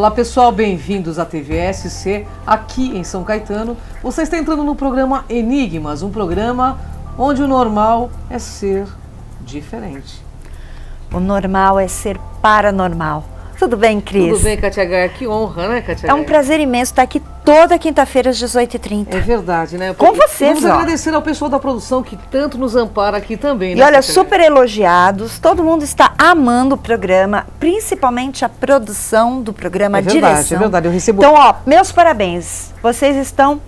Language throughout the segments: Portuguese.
Olá pessoal, bem-vindos à TVSC, aqui em São Caetano. Você está entrando no programa Enigmas, um programa onde o normal é ser diferente. O normal é ser paranormal. Tudo bem, Cris? Tudo bem, Kátia Gaia? Que honra, né, Kátia Gaia? É um prazer imenso estar aqui toda quinta-feira às 18h30. É verdade, né? Com vocês, Vamos agradecer ao pessoal da produção que tanto nos ampara aqui também, né? E olha, Kátia super elogiados, todo mundo está amando o programa, principalmente a produção do programa, a direção. É verdade, eu recebo... Então, ó, meus parabéns, vocês estão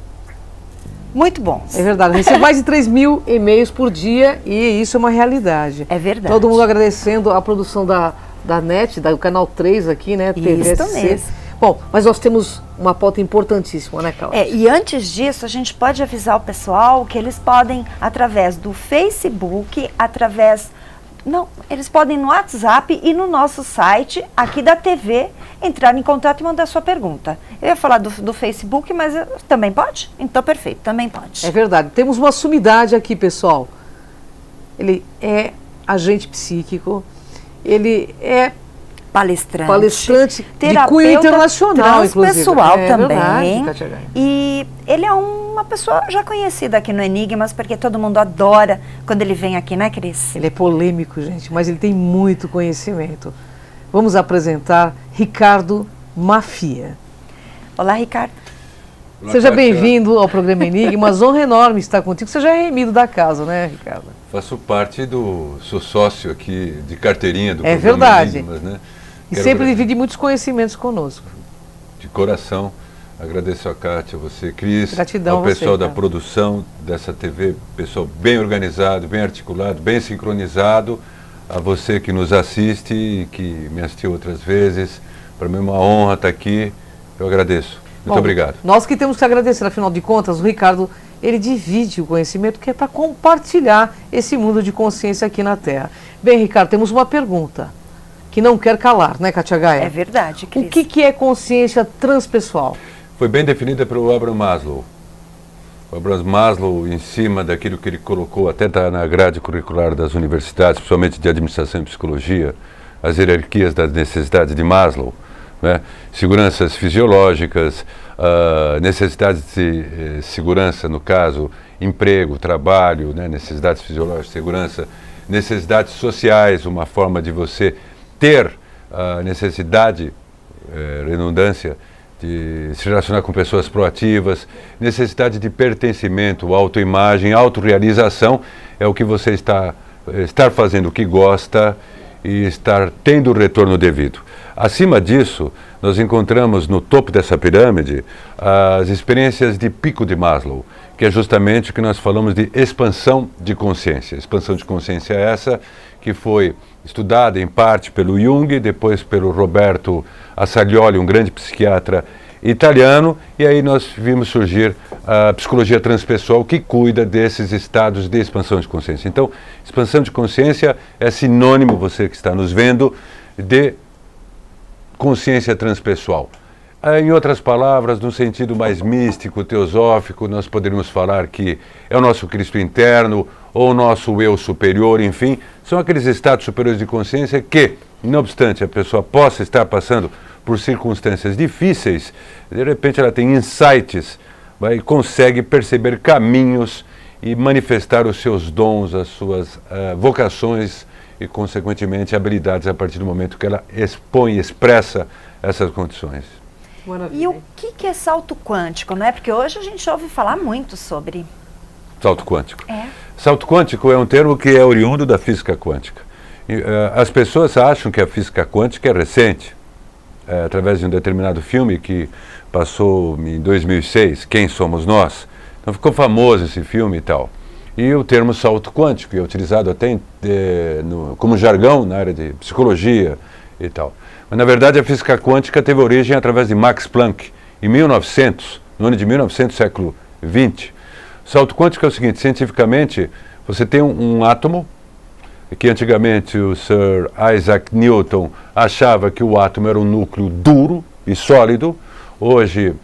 muito bons. É verdade, eu recebo mais de 3.000 e-mails por dia e isso é uma realidade. É verdade. Todo mundo agradecendo a produção da NET, do Canal 3 aqui, né? TVSC. Isso mesmo. Bom, mas nós temos uma pauta importantíssima, né, Cláudia? E antes disso, a gente pode avisar o pessoal que eles podem, através do Facebook, eles podem no WhatsApp e no nosso site, aqui da TV, entrar em contato e mandar sua pergunta. Eu ia falar do Facebook, mas também pode? Então, perfeito, também pode. É verdade. Temos uma sumidade aqui, pessoal. Ele é agente psíquico, ele é palestrante de cunho internacional, transpessoal também. Verdade, Kátia Gaia. E ele é uma pessoa já conhecida aqui no Enigmas, porque todo mundo adora quando ele vem aqui, né, Cris? Ele é polêmico, gente, mas ele tem muito conhecimento. Vamos apresentar Ricardo Mafia. Olá, Ricardo. Olá, Seja Kátia. bem-vindo ao programa Enigmas. Honra enorme estar contigo. Você já é remido da casa, né, Ricardo? Faço parte sou sócio aqui de carteirinha do É programa verdade. Enigmas, né? E Quero sempre divide muitos conhecimentos conosco. de coração, agradeço a Kátia, a você, Cris, Gratidão ao a você, pessoal da cara. produção dessa TV, pessoal bem organizado, bem articulado, bem sincronizado, a você que nos assiste e que me assistiu outras vezes. Para mim é uma honra estar aqui, eu agradeço. Muito Bom, obrigado. Nós que temos que agradecer, afinal de contas, o Ricardo, ele divide o conhecimento que é para compartilhar esse mundo de consciência aqui na Terra. Bem, Ricardo, temos uma pergunta que não quer calar, né, Kátia Gaia? É verdade, Cris. O que é consciência transpessoal? Foi bem definida pelo Abraham Maslow. O Abraham Maslow, em cima daquilo que ele colocou até na grade curricular das universidades, principalmente de administração e psicologia, as hierarquias das necessidades de Maslow, né? Seguranças fisiológicas, necessidades de segurança, no caso, emprego, trabalho, né? Necessidades fisiológicas, segurança, necessidades sociais, uma forma de você ter a necessidade, redundância, de se relacionar com pessoas proativas, necessidade de pertencimento, autoimagem, autorrealização, é o que você estar fazendo o que gosta e estar tendo o retorno devido. Acima disso, nós encontramos no topo dessa pirâmide as experiências de pico de Maslow, que é justamente o que nós falamos de expansão de consciência. Expansão de consciência é essa que foi estudada em parte pelo Jung, depois pelo Roberto Assaglioli, um grande psiquiatra italiano, e aí nós vimos surgir a psicologia transpessoal que cuida desses estados de expansão de consciência. Então, expansão de consciência é sinônimo, você que está nos vendo, de consciência transpessoal. Em outras palavras, no sentido mais místico, teosófico, nós poderíamos falar que é o nosso Cristo interno ou o nosso eu superior, enfim, são aqueles estados superiores de consciência que, não obstante a pessoa possa estar passando por circunstâncias difíceis, de repente ela tem insights, e consegue perceber caminhos e manifestar os seus dons, as suas vocações e, consequentemente, habilidades a partir do momento que ela expõe e expressa essas condições. Maravilha. E o que é salto quântico, não é? Porque hoje a gente ouve falar muito sobre... Salto quântico. É. Salto quântico é um termo que é oriundo da física quântica. As pessoas acham que a física quântica é recente, através de um determinado filme que passou em 2006, Quem Somos Nós. Então ficou famoso esse filme e tal. E o termo salto quântico é utilizado até como jargão na área de psicologia e tal. Mas, na verdade, a física quântica teve origem através de Max Planck, em 1900, no ano de 1900, século XX. O salto quântico é o seguinte, cientificamente, você tem um átomo, que antigamente o Sir Isaac Newton achava que o átomo era um núcleo duro e sólido. Hoje,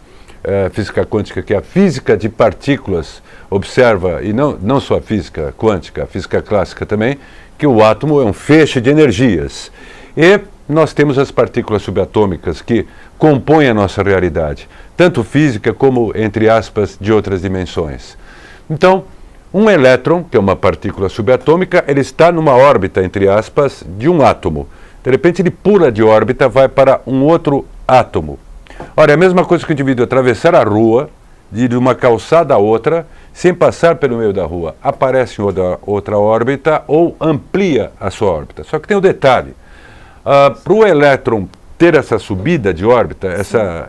a física quântica, que é a física de partículas, observa, e não só a física quântica, a física clássica também, que o átomo é um feixe de energias. E nós temos as partículas subatômicas que compõem a nossa realidade, tanto física como, entre aspas, de outras dimensões. Então, um elétron, que é uma partícula subatômica, ele está numa órbita, entre aspas, de um átomo. De repente ele pula de órbita, vai para um outro átomo. Ora, é a mesma coisa que o indivíduo atravessar a rua, de uma calçada a outra, sem passar pelo meio da rua. Aparece em outra órbita ou amplia a sua órbita. Só que tem um detalhe. Para o elétron ter essa subida de órbita,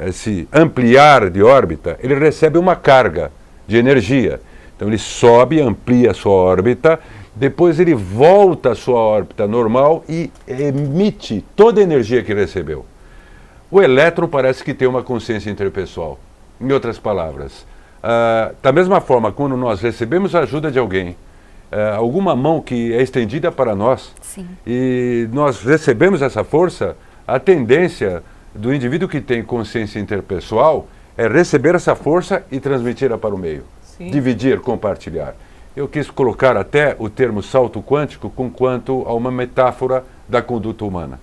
esse ampliar de órbita, ele recebe uma carga de energia. Então ele sobe, amplia a sua órbita, depois ele volta à sua órbita normal e emite toda a energia que recebeu. O elétron parece que tem uma consciência interpessoal. Em outras palavras, da mesma forma, quando nós recebemos a ajuda de alguém, alguma mão que é estendida para nós, Sim. e nós recebemos essa força, a tendência do indivíduo que tem consciência interpessoal é receber essa força e transmiti-la para o meio. Sim. Dividir, compartilhar. Eu quis colocar até o termo salto quântico quanto a uma metáfora da conduta humana.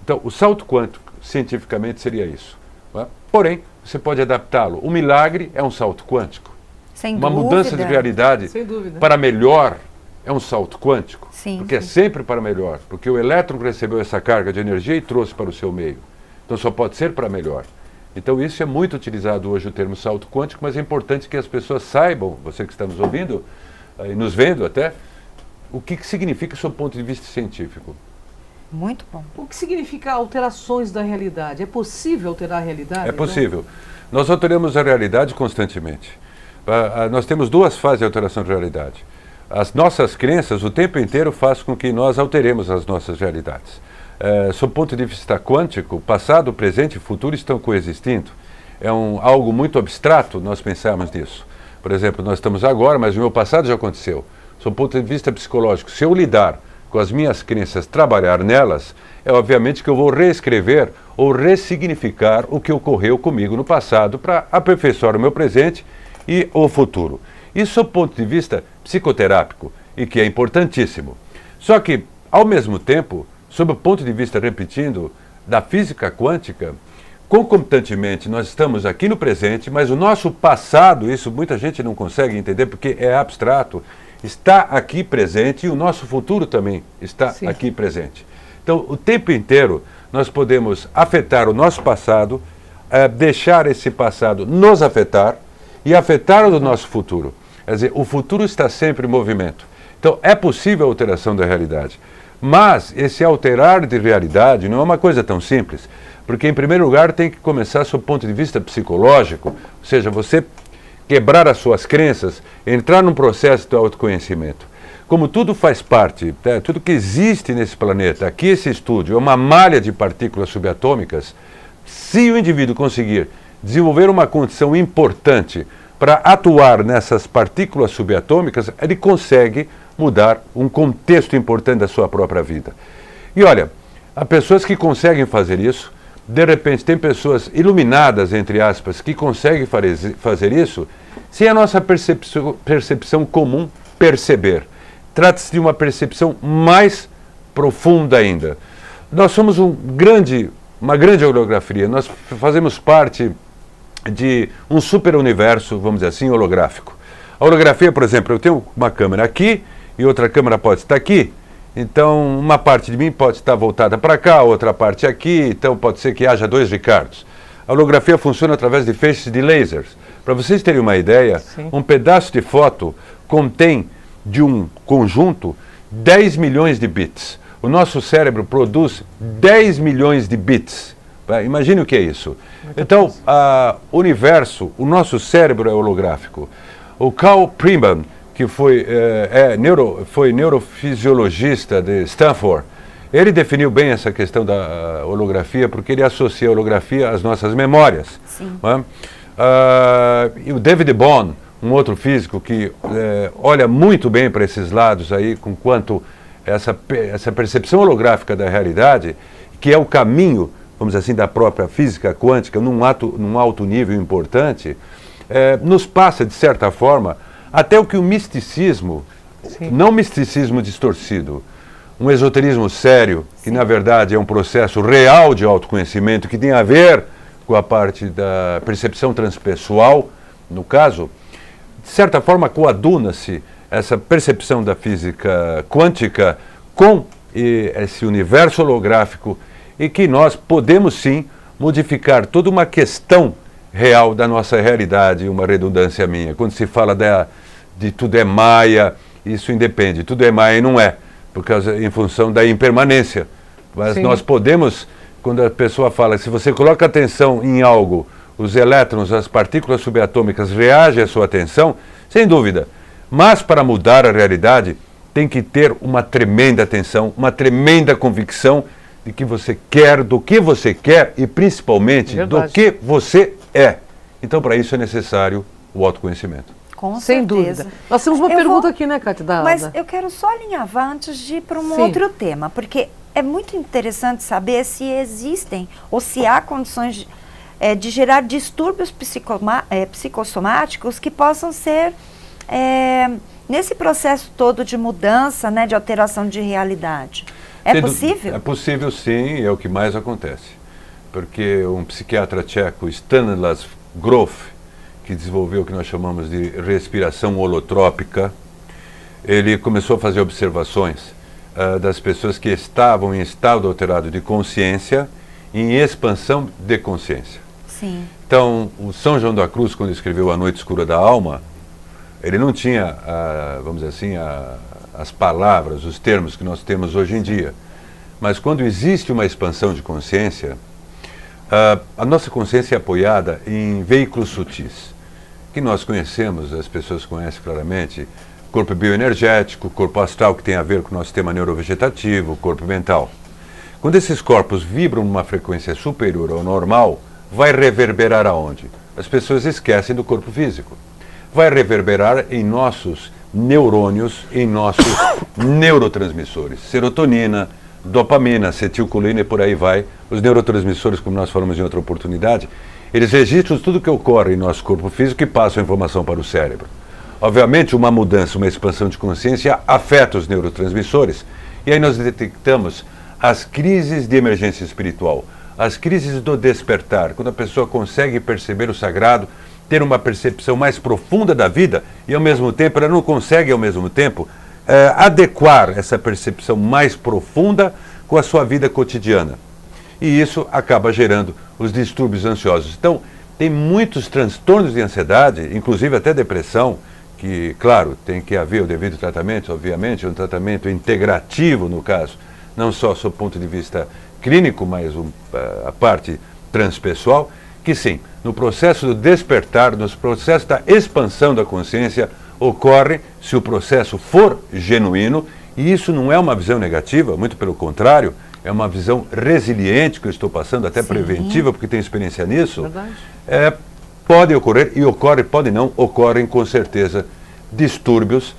Então, o salto quântico, cientificamente, seria isso. Não é? Porém, você pode adaptá-lo. O milagre é um salto quântico. Sem Uma dúvida. mudança de realidade Sem dúvida. para melhor é um salto quântico. Sim, Porque é sim. sempre para melhor. Porque o elétron recebeu essa carga de energia e trouxe para o seu meio. Então só pode ser para melhor. Então isso é muito utilizado hoje o termo salto quântico, mas é importante que as pessoas saibam, você que está nos ouvindo e nos vendo até, o que significa do seu ponto de vista científico. Muito bom. O que significa alterações da realidade? É possível alterar a realidade? É possível. Nós alteramos a realidade constantemente. Nós temos duas fases de alteração de realidade. As nossas crenças o tempo inteiro faz com que nós alteremos as nossas realidades. Sob o ponto de vista quântico, passado, presente e futuro estão coexistindo. É algo muito abstrato nós pensarmos nisso. Por exemplo, nós estamos agora, mas o meu passado já aconteceu. Sob o ponto de vista psicológico, se eu lidar com as minhas crenças, trabalhar nelas, é obviamente que eu vou reescrever ou ressignificar o que ocorreu comigo no passado para aperfeiçoar o meu presente e o futuro. Isso sob o ponto de vista psicoterápico, e que é importantíssimo. Só que, ao mesmo tempo, sob o ponto de vista, repetindo, da física quântica, concomitantemente nós estamos aqui no presente, mas o nosso passado, isso muita gente não consegue entender porque é abstrato, está aqui presente e o nosso futuro também está Sim. aqui presente. Então, o tempo inteiro nós podemos afetar o nosso passado, deixar esse passado nos afetar e afetar o nosso futuro. Quer dizer, o futuro está sempre em movimento. Então, é possível a alteração da realidade. Mas esse alterar de realidade não é uma coisa tão simples, porque, em primeiro lugar, tem que começar sob o ponto de vista psicológico, ou seja, você quebrar as suas crenças, entrar num processo de autoconhecimento. Como tudo faz parte, tudo que existe nesse planeta, aqui esse estúdio é uma malha de partículas subatômicas, se o indivíduo conseguir desenvolver uma condição importante para atuar nessas partículas subatômicas, ele consegue mudar um contexto importante da sua própria vida. E olha, há pessoas que conseguem fazer isso, de repente tem pessoas iluminadas, entre aspas, que conseguem fazer isso sem a nossa percepção comum perceber. Trata-se de uma percepção mais profunda ainda. Nós somos uma grande holografia, nós fazemos parte de um super universo, vamos dizer assim, holográfico. A holografia, por exemplo, eu tenho uma câmera aqui e outra câmera pode estar aqui, então uma parte de mim pode estar voltada para cá, outra parte aqui, então pode ser que haja dois Ricardos. A holografia funciona através de feixes de lasers. Para vocês terem uma ideia, Sim. um pedaço de foto contém de um conjunto 10 milhões de bits. O nosso cérebro produz 10 milhões de bits. Imagine o que é isso. Então, o nosso cérebro é holográfico. O Carl Priemann, que foi neurofisiologista de Stanford, ele definiu bem essa questão da holografia, porque ele associa a holografia às nossas memórias. Sim. E o David Bohm, um outro físico que olha muito bem para esses lados aí, com quanto essa percepção holográfica da realidade, que é o caminho, vamos dizer assim, da própria física quântica, num alto nível importante, nos passa, de certa forma, até o que o misticismo, Sim. não misticismo distorcido, um esoterismo sério, que na verdade é um processo real de autoconhecimento, que tem a ver com a parte da percepção transpessoal, no caso, de certa forma coaduna-se essa percepção da física quântica com esse universo holográfico e que nós podemos sim modificar toda uma questão real da nossa realidade, uma redundância minha. Quando se fala de tudo é maia, isso independe, tudo é maia e não é, em função da impermanência. Mas sim. Nós podemos, quando a pessoa fala, se você coloca atenção em algo, os elétrons, as partículas subatômicas reagem à sua atenção, sem dúvida. Mas para mudar a realidade, tem que ter uma tremenda atenção, uma tremenda convicção de que você quer, do que você quer e principalmente do que você é. Então, para isso é necessário o autoconhecimento. Com Sem certeza. dúvida. Nós temos uma pergunta aqui, né, Cátia? Mas eu quero só alinhavar antes de ir para um outro tema, porque é muito interessante saber se existem ou se há condições de gerar distúrbios psicossomáticos que possam ser, nesse processo todo de mudança, né, de alteração de realidade. É possível? É possível, sim, e é o que mais acontece. Porque um psiquiatra tcheco, Stanislas Grof, que desenvolveu o que nós chamamos de respiração holotrópica, ele começou a fazer observações das pessoas que estavam em estado alterado de consciência e em expansão de consciência. Sim. Então, o São João da Cruz, quando escreveu A Noite Escura da Alma, ele não tinha, vamos dizer assim, as palavras, os termos que nós temos hoje em dia. Mas quando existe uma expansão de consciência, a nossa consciência é apoiada em veículos sutis, que nós conhecemos, as pessoas conhecem claramente, corpo bioenergético, corpo astral, que tem a ver com o nosso sistema neurovegetativo, corpo mental. Quando esses corpos vibram numa frequência superior ao normal, vai reverberar aonde? As pessoas esquecem do corpo físico. Vai reverberar em nossos neurônios, em nossos neurotransmissores. Serotonina, dopamina, acetilcolina e por aí vai. Os neurotransmissores, como nós falamos em outra oportunidade, eles registram tudo que ocorre em nosso corpo físico e passam a informação para o cérebro. Obviamente, uma mudança, uma expansão de consciência afeta os neurotransmissores. E aí nós detectamos as crises de emergência espiritual, as crises do despertar, quando a pessoa consegue perceber o sagrado, ter uma percepção mais profunda da vida e, ao mesmo tempo, ela não consegue, ao mesmo tempo, adequar essa percepção mais profunda com a sua vida cotidiana. E isso acaba gerando os distúrbios ansiosos. Então, tem muitos transtornos de ansiedade, inclusive até depressão, que, claro, tem que haver o devido tratamento, obviamente, um tratamento integrativo, no caso, não só sob o ponto de vista clínico, mas a parte transpessoal, que sim, no processo do despertar, no processo da expansão da consciência, ocorre, se o processo for genuíno, e isso não é uma visão negativa, muito pelo contrário, é uma visão resiliente que eu estou passando, até preventiva, porque tenho experiência nisso. Verdade. Pode ocorrer, e ocorre, pode não, ocorrem com certeza distúrbios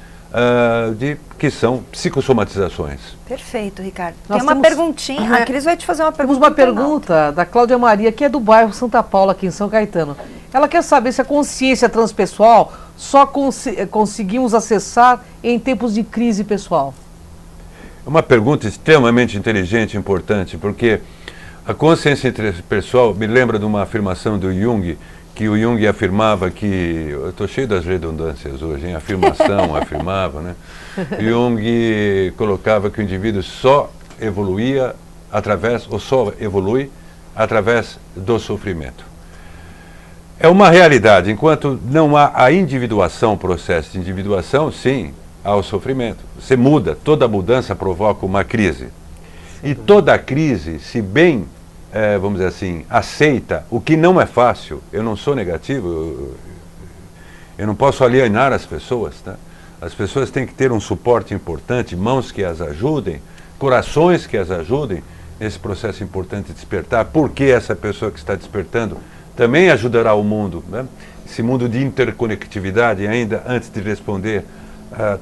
que são psicossomatizações. Perfeito, Ricardo. Nós Tem uma temos- perguntinha. A Cris vai te fazer uma pergunta. Temos uma internauta. pergunta da Cláudia Maria, que é do bairro Santa Paula, aqui em São Caetano. Ela quer saber se a consciência transpessoal só conseguimos acessar em tempos de crise pessoal. É uma pergunta extremamente inteligente e importante, porque a consciência interpessoal me lembra de uma afirmação do Jung, que o Jung afirmava que... Eu estou cheio das redundâncias hoje, hein? Afirmação, afirmava, né? Jung colocava que o indivíduo só evoluía através, ou só evolui através do sofrimento. É uma realidade, enquanto não há a individuação, o processo de individuação, sim, há o sofrimento. Você muda, toda mudança provoca uma crise. E toda crise, se bem, vamos dizer assim, aceita, o que não é fácil, eu não sou negativo, eu não posso alienar as pessoas, tá? As pessoas têm que ter um suporte importante, mãos que as ajudem, corações que as ajudem nesse processo importante de despertar, porque essa pessoa que está despertando também ajudará o mundo, né? Esse mundo de interconectividade. Ainda antes de responder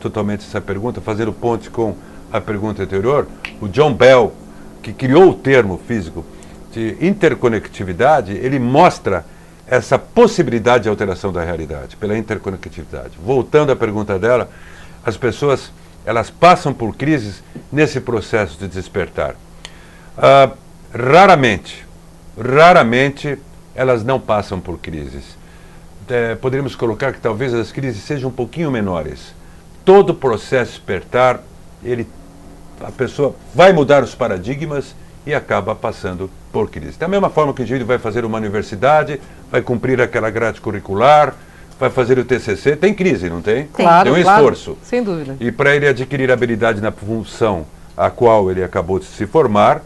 totalmente essa pergunta, fazendo ponte com a pergunta anterior, o John Bell, que criou o termo físico de interconectividade, ele mostra essa possibilidade de alteração da realidade pela interconectividade. Voltando à pergunta dela, as pessoas elas passam por crises nesse processo de despertar. Raramente elas não passam por crises. Poderíamos colocar que talvez as crises sejam um pouquinho menores. Todo o processo de despertar, a pessoa vai mudar os paradigmas e acaba passando por crise. Da mesma forma que o indivíduo vai fazer uma universidade, vai cumprir aquela grade curricular, vai fazer o TCC, tem crise, não tem? Claro, tem um esforço. Sem dúvida. E para ele adquirir habilidade na função a qual ele acabou de se formar,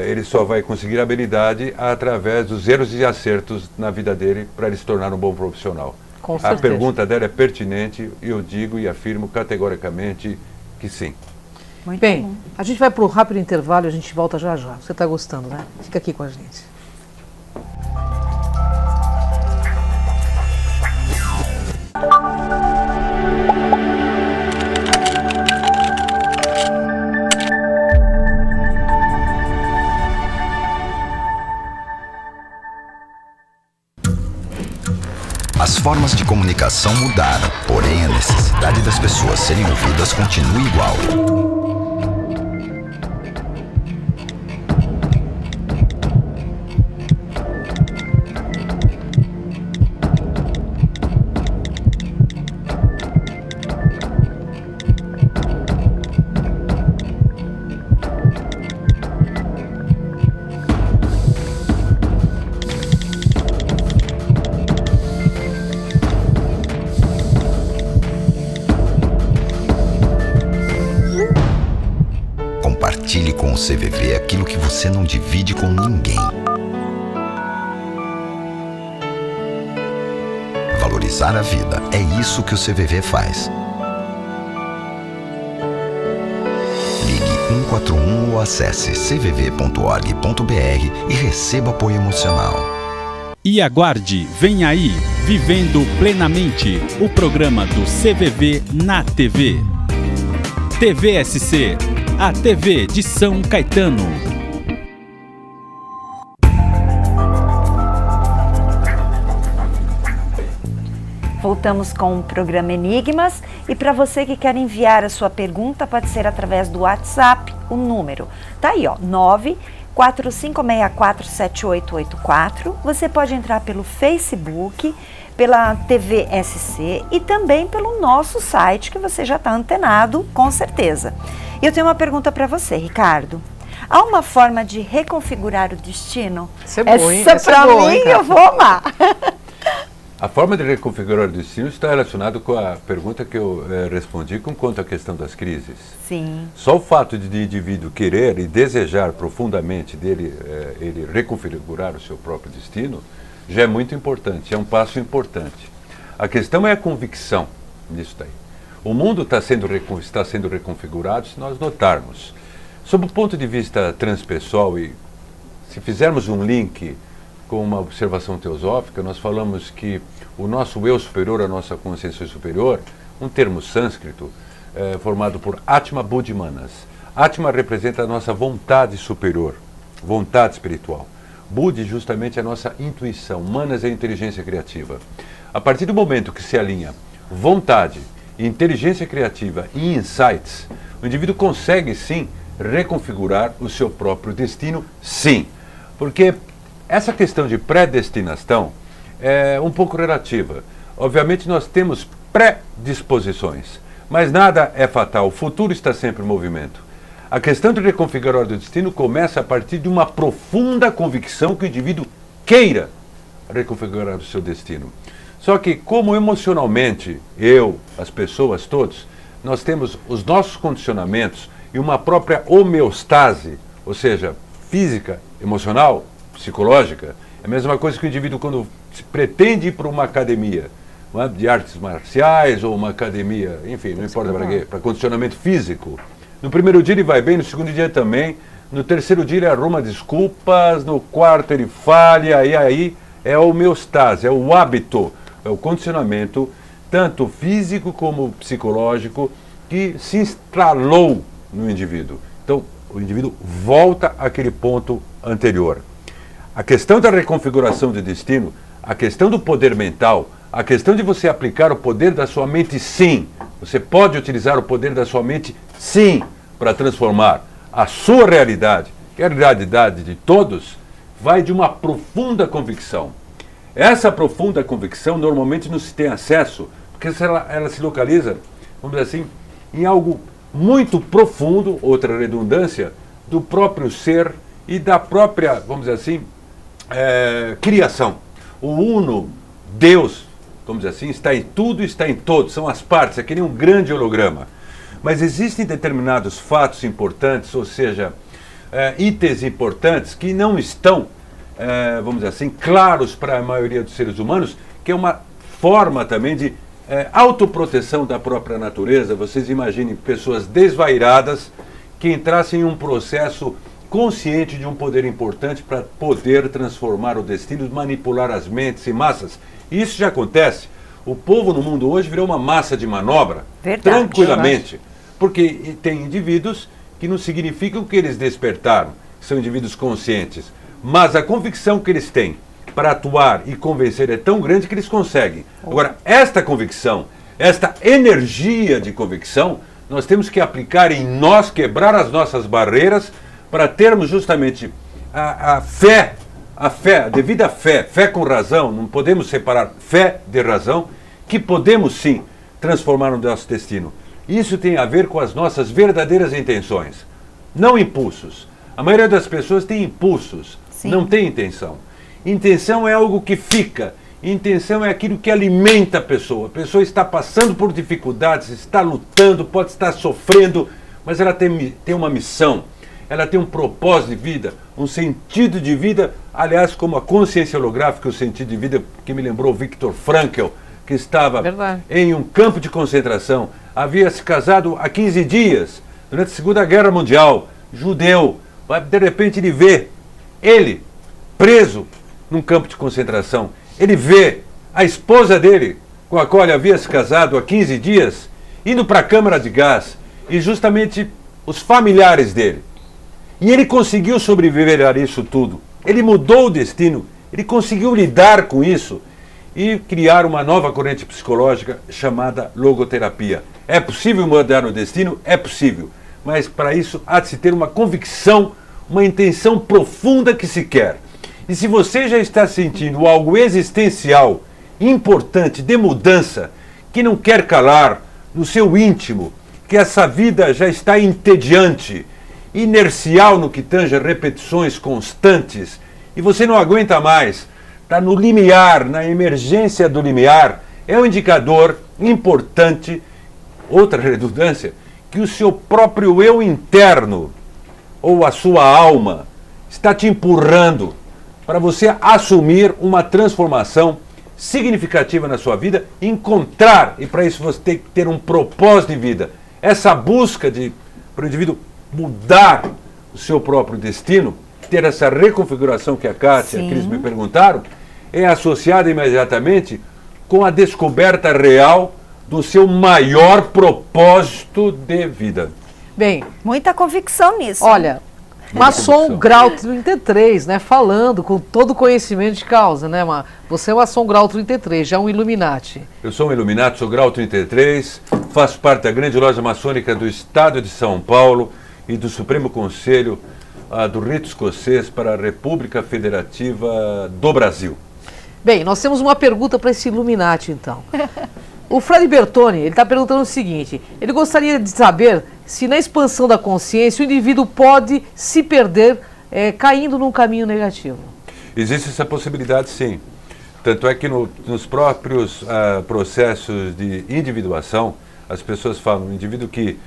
ele só vai conseguir habilidade através dos erros e acertos na vida dele para ele se tornar um bom profissional. Com A certeza. pergunta dela é pertinente e eu digo e afirmo categoricamente que sim. Muito Bem, bom. a gente vai para um rápido intervalo e a gente volta já já. Você está gostando, né? Fica aqui com a gente. As formas de comunicação mudaram, porém a necessidade das pessoas serem ouvidas continua igual. Compartilhe com o CVV aquilo que você não divide com ninguém. Valorizar a vida, é isso que o CVV faz. Ligue 141 ou acesse cvv.org.br e receba apoio emocional. E aguarde, vem aí, Vivendo Plenamente, o programa do CVV na TV. TVSC, a TV de São Caetano. Voltamos com o programa Enigmas e para você que quer enviar a sua pergunta, pode ser através do WhatsApp, o número tá aí, ó, 945647884. Você pode entrar pelo Facebook, pela TVSC e também pelo nosso site, que você já está antenado, com certeza. E eu tenho uma pergunta para você, Ricardo. Há uma forma de reconfigurar o destino? Isso é boa, hein? Essa Essa é para boa, mim hein, cara? eu vou amar. A forma de reconfigurar o destino está relacionada com a pergunta que eu respondi quanto à questão das crises. Sim. Só o fato de o indivíduo querer e desejar profundamente ele reconfigurar o seu próprio destino já é muito importante, é um passo importante. A questão é a convicção nisso daí. O mundo está sendo reconfigurado se nós notarmos. Sob o ponto de vista transpessoal, e se fizermos um link com uma observação teosófica, nós falamos que o nosso eu superior, a nossa consciência superior, um termo sânscrito, formado por Atma Buddhimanas. Atma representa a nossa vontade superior, vontade espiritual. Buddhi justamente é a nossa intuição, Manas é a inteligência criativa. A partir do momento que se alinha vontade, inteligência criativa e insights, o indivíduo consegue sim reconfigurar o seu próprio destino, sim. Porque essa questão de predestinação é um pouco relativa. Obviamente nós temos predisposições, mas nada é fatal, o futuro está sempre em movimento. A questão de reconfigurar o destino começa a partir de uma profunda convicção que o indivíduo queira reconfigurar o seu destino. Só que como emocionalmente, as pessoas, todos, nós temos os nossos condicionamentos e uma própria homeostase, ou seja, física, emocional, psicológica, é a mesma coisa que o indivíduo quando pretende ir para uma academia de artes marciais ou uma academia, enfim, não importa para quê, para condicionamento físico. No primeiro dia ele vai bem, no segundo dia também, no terceiro dia ele arruma desculpas, no quarto ele falha, e aí é a homeostase, é o hábito, é o condicionamento, tanto físico como psicológico, que se instalou no indivíduo. Então, o indivíduo volta àquele ponto anterior. A questão da reconfiguração de destino, a questão do poder mental, A questão de você aplicar o poder da sua mente, sim. Você pode utilizar o poder da sua mente, sim, para transformar a sua realidade, que é a realidade de todos, vai de uma profunda convicção. Essa profunda convicção normalmente não se tem acesso, porque ela se localiza, vamos dizer assim, em algo muito profundo, outra redundância, do próprio ser e da própria, vamos dizer assim, criação. O uno, Deus, vamos dizer assim, está em tudo, está em todos, são as partes, é que nem um grande holograma. Mas existem determinados fatos importantes, ou seja, itens importantes que não estão, vamos dizer assim, claros para a maioria dos seres humanos, que é uma forma também de autoproteção da própria natureza. Vocês imaginem pessoas desvairadas que entrassem em um processo consciente de um poder importante para poder transformar o destino, manipular as mentes e massas. E isso já acontece. O povo no mundo hoje virou uma massa de manobra, tranquilamente. Porque tem indivíduos que não significam que eles despertaram, são indivíduos conscientes. Mas a convicção que eles têm para atuar e convencer é tão grande que eles conseguem. Agora, esta convicção, esta energia de convicção, nós temos que aplicar em nós, quebrar as nossas barreiras, para termos justamente a fé, a devida fé, fé com razão, não podemos separar fé de razão, que podemos sim transformar o nosso destino. Isso tem a ver com as nossas verdadeiras intenções, não impulsos. A maioria das pessoas tem impulsos, não tem intenção. Intenção é algo que fica, intenção é aquilo que alimenta a pessoa está passando por dificuldades, está lutando, pode estar sofrendo, mas ela tem uma missão. Ela tem um propósito de vida, um sentido de vida, aliás, como a consciência holográfica, o sentido de vida que me lembrou Viktor Frankl, que estava em um campo de concentração, havia se casado há 15 dias, durante a Segunda Guerra Mundial, judeu, de repente ele vê ele preso num campo de concentração, ele vê a esposa dele, com a qual ele havia se casado há 15 dias, indo para a câmara de gás, e justamente os familiares dele. E ele conseguiu sobreviver a isso tudo. Ele mudou o destino, ele conseguiu lidar com isso e criar uma nova corrente psicológica chamada logoterapia. É possível mudar o destino? É possível. Mas para isso há de se ter uma convicção, uma intenção profunda que se quer. E se você já está sentindo algo existencial, importante, de mudança, que não quer calar no seu íntimo, que essa vida já está entediante, inercial no que tange a repetições constantes, e você não aguenta mais, está no limiar, na emergência do limiar, é um indicador importante, outra redundância, que o seu próprio eu interno, ou a sua alma, está te empurrando para você assumir uma transformação significativa na sua vida, encontrar, e para isso você tem que ter um propósito de vida, essa busca para o indivíduo mudar o seu próprio destino, ter essa reconfiguração que a Kátia e a Cris me perguntaram, é associada imediatamente com a descoberta real do seu maior propósito de vida. Bem, muita convicção nisso. Olha, Maçom Grau 33, né, falando com todo conhecimento de causa, né, você é o Maçom Grau 33, já um Illuminati. Eu sou um Illuminati, sou Grau 33, faço parte da grande loja maçônica do Estado de São Paulo e do Supremo Conselho do Rito Escocês para a República Federativa do Brasil. Bem, nós temos uma pergunta para esse Illuminati, então. O Fred Bertoni, ele está perguntando o seguinte, ele gostaria de saber se na expansão da consciência o indivíduo pode se perder caindo num caminho negativo. Existe essa possibilidade, sim. Tanto é que nos próprios processos de individuação, as pessoas falam, o indivíduo que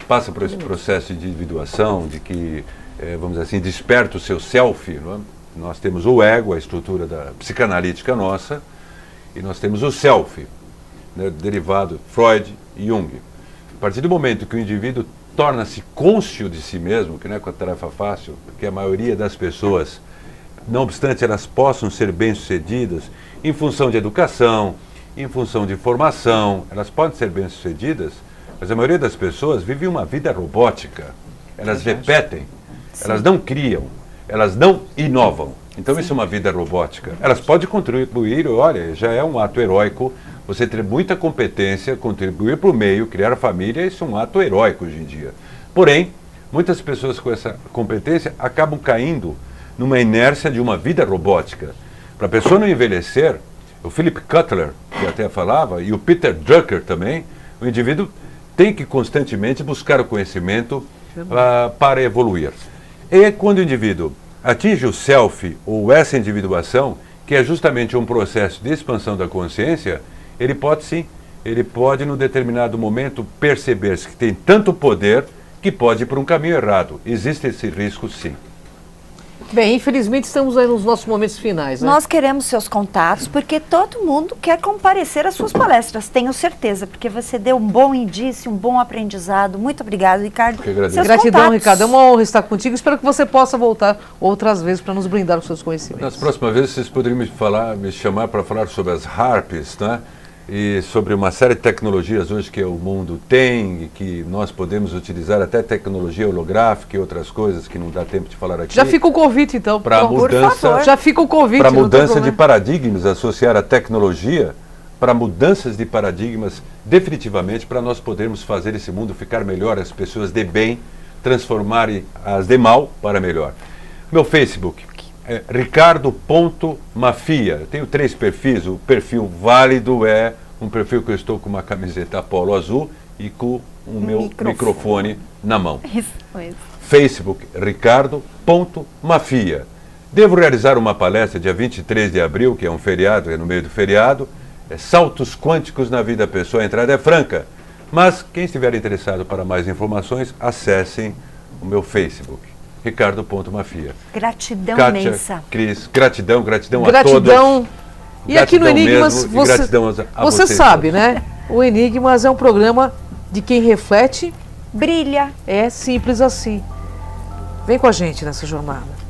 passa por esse processo de individuação, de que, vamos dizer assim, desperta o seu self, não é? Nós temos o ego, a estrutura da psicanalítica nossa, e nós temos o self, né, derivado Freud e Jung. A partir do momento que o indivíduo torna-se cônscio de si mesmo, que não é uma tarefa fácil, porque a maioria das pessoas, não obstante elas possam ser bem-sucedidas, em função de educação, em função de formação, elas podem ser bem-sucedidas, mas a maioria das pessoas vive uma vida robótica. Elas repetem, elas não criam, elas não inovam. Então isso é uma vida robótica. Elas podem contribuir, olha, já é um ato heróico. Você ter muita competência, contribuir para o meio, criar família, isso é um ato heróico hoje em dia. Porém, muitas pessoas com essa competência acabam caindo numa inércia de uma vida robótica. Para a pessoa não envelhecer, o Philip Kotler, que até falava, e o Peter Drucker também, o indivíduo tem que constantemente buscar o conhecimento para evoluir. E quando o indivíduo atinge o self, ou essa individuação, que é justamente um processo de expansão da consciência, ele pode sim, ele pode, num determinado momento, perceber-se que tem tanto poder que pode ir para um caminho errado. Existe esse risco, sim. Bem, infelizmente estamos aí nos nossos momentos finais, né? Nós queremos seus contatos, porque todo mundo quer comparecer às suas palestras, tenho certeza, porque você deu um bom indício, um bom aprendizado. Muito obrigado, Ricardo. Que agradeço. Seus Gratidão, contatos. Ricardo. É uma honra estar contigo. Espero que você possa voltar outras vezes para nos brindar com seus conhecimentos. Nas próximas vezes vocês poderiam me chamar para falar sobre as harps, né? E sobre uma série de tecnologias hoje que o mundo tem e que nós podemos utilizar, até tecnologia holográfica e outras coisas que não dá tempo de falar aqui. Já fica o convite, então. Para Pronto. mudança, Já fica o convite. para não tem mudança de problema. paradigmas, associar a tecnologia para mudanças de paradigmas, definitivamente, para nós podermos fazer esse mundo ficar melhor, as pessoas de bem transformarem as de mal para melhor. Meu Facebook é ricardo.mafia. Eu tenho 3 perfis. O perfil válido é um perfil que eu estou com uma camiseta polo azul e com o meu microfone na mão. Isso mesmo. Facebook, ricardo.mafia. Devo realizar uma palestra dia 23 de abril, que é um feriado, é no meio do feriado. É Saltos Quânticos na Vida da Pessoa, a entrada é franca. Mas quem estiver interessado para mais informações, acessem o meu Facebook, ricardo.mafia. Gratidão Kátia, imensa. Cris, gratidão a todos. Gratidão. E aqui no Gratidão Enigmas, mesmo, e gratidão a você vocês sabe, todos. né? O Enigmas é um programa de quem reflete. Brilha. É simples assim. Vem com a gente nessa jornada.